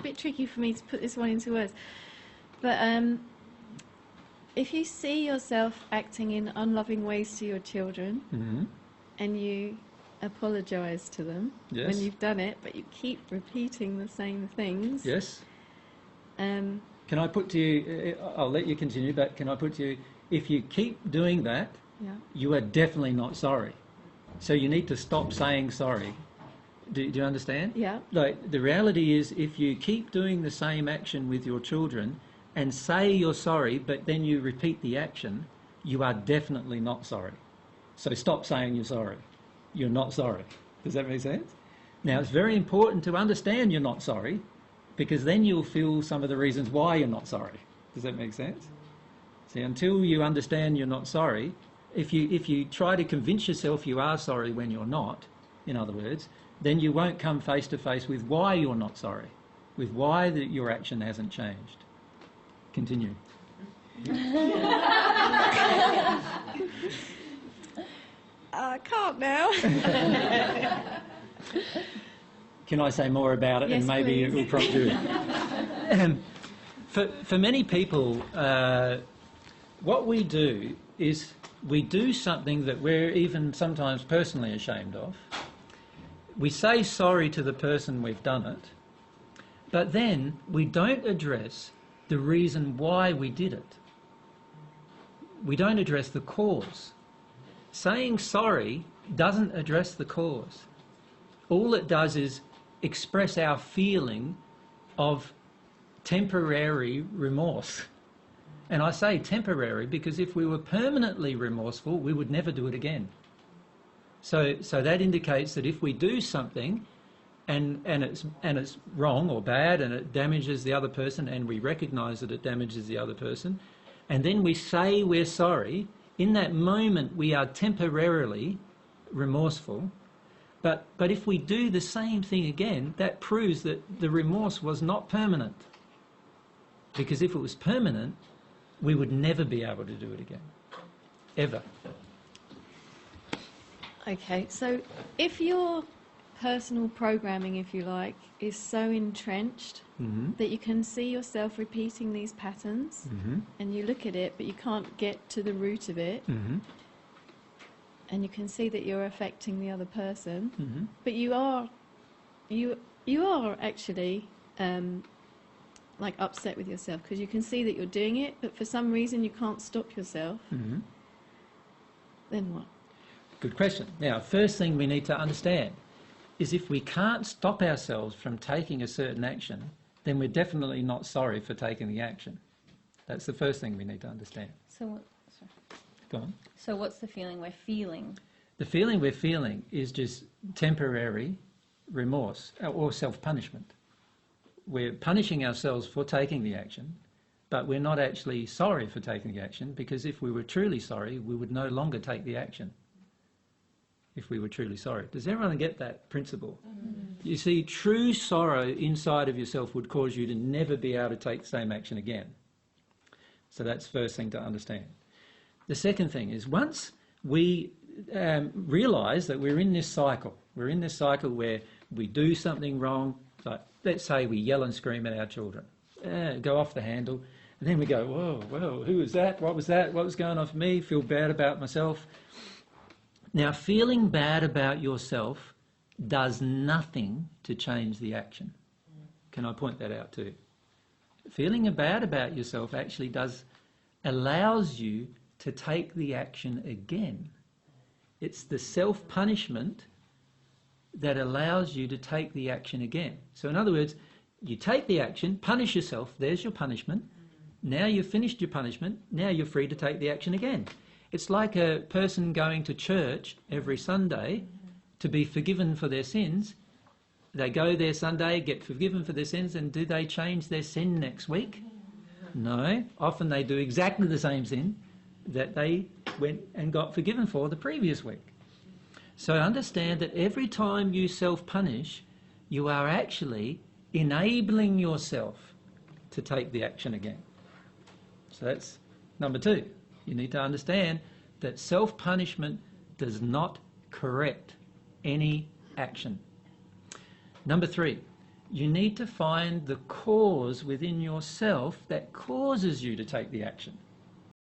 a bit tricky for me to put this one into words. But if you see yourself acting in unloving ways to your children, and you apologise to them when you've done it, but you keep repeating the same things. Yes. Can I put to you, I'll let you continue, but can I put to you, if you keep doing that, you are definitely not sorry. So you need to stop saying sorry. Do you understand? Yeah. Like, the reality is, if you keep doing the same action with your children and say you're sorry, but then you repeat the action, you are definitely not sorry. So stop saying you're sorry. You're not sorry. Does that make sense? Now, it's very important to understand you're not sorry, because then you'll feel some of the reasons why you're not sorry. Does that make sense? See, until you understand you're not sorry, if you try to convince yourself you are sorry when you're not, in other words, then you won't come face to face with why you're not sorry, with why your action hasn't changed. Continue. I can't now. Can I say more about it? Yes, and maybe please. it will prompt you. For many people, what we do is we do something that we're even sometimes personally ashamed of. We say sorry to the person we've done it, but then we don't address the reason why we did it. We don't address the cause. Saying sorry doesn't address the cause. All it does is express our feeling of temporary remorse. And I say temporary because if we were permanently remorseful, we would never do it again. So that indicates that if we do something and it's wrong or bad and it damages the other person, and we recognise that it damages the other person, and then we say we're sorry, in that moment we are temporarily remorseful. But if we do the same thing again, that proves that the remorse was not permanent. Because if it was permanent, we would never be able to do it again. Ever. Okay, so if your personal programming, if you like, is so entrenched that you can see yourself repeating these patterns, and you look at it but you can't get to the root of it, and you can see that you're affecting the other person, but you are actually like upset with yourself because you can see that you're doing it, but for some reason you can't stop yourself, then what? Good question. Now, first thing we need to understand is if we can't stop ourselves from taking a certain action, then we're definitely not sorry for taking the action. That's the first thing we need to understand. Sorry. Go on. So what's the feeling we're feeling? The feeling we're feeling is just temporary remorse or self-punishment. We're punishing ourselves for taking the action, but we're not actually sorry for taking the action, because if we were truly sorry, we would no longer take the action. If we were truly sorry. Does everyone get that principle? You see, true sorrow inside of yourself would cause you to never be able to take the same action again. So that's the first thing to understand. The second thing is, once we realise that we're in this cycle where we do something wrong, like let's say we yell and scream at our children, go off the handle, and then we go, whoa, who was that? What was that? What was going on for me? Feel bad about myself. Now, feeling bad about yourself does nothing to change the action. Can I point that out too? Feeling bad about yourself actually allows you to take the action again. It's the self-punishment that allows you to take the action again. So in other words, you take the action, punish yourself, there's your punishment. Now you've finished your punishment, now you're free to take the action again. It's like a person going to church every Sunday to be forgiven for their sins. They go there Sunday, get forgiven for their sins, and do they change their sin next week? No. Often they do exactly the same sin that they went and got forgiven for the previous week. So understand that every time you self-punish, you are actually enabling yourself to take the action again. So that's number two. You need to understand that self-punishment does not correct any action. Number three, You need to find the cause within yourself that causes you to take the action.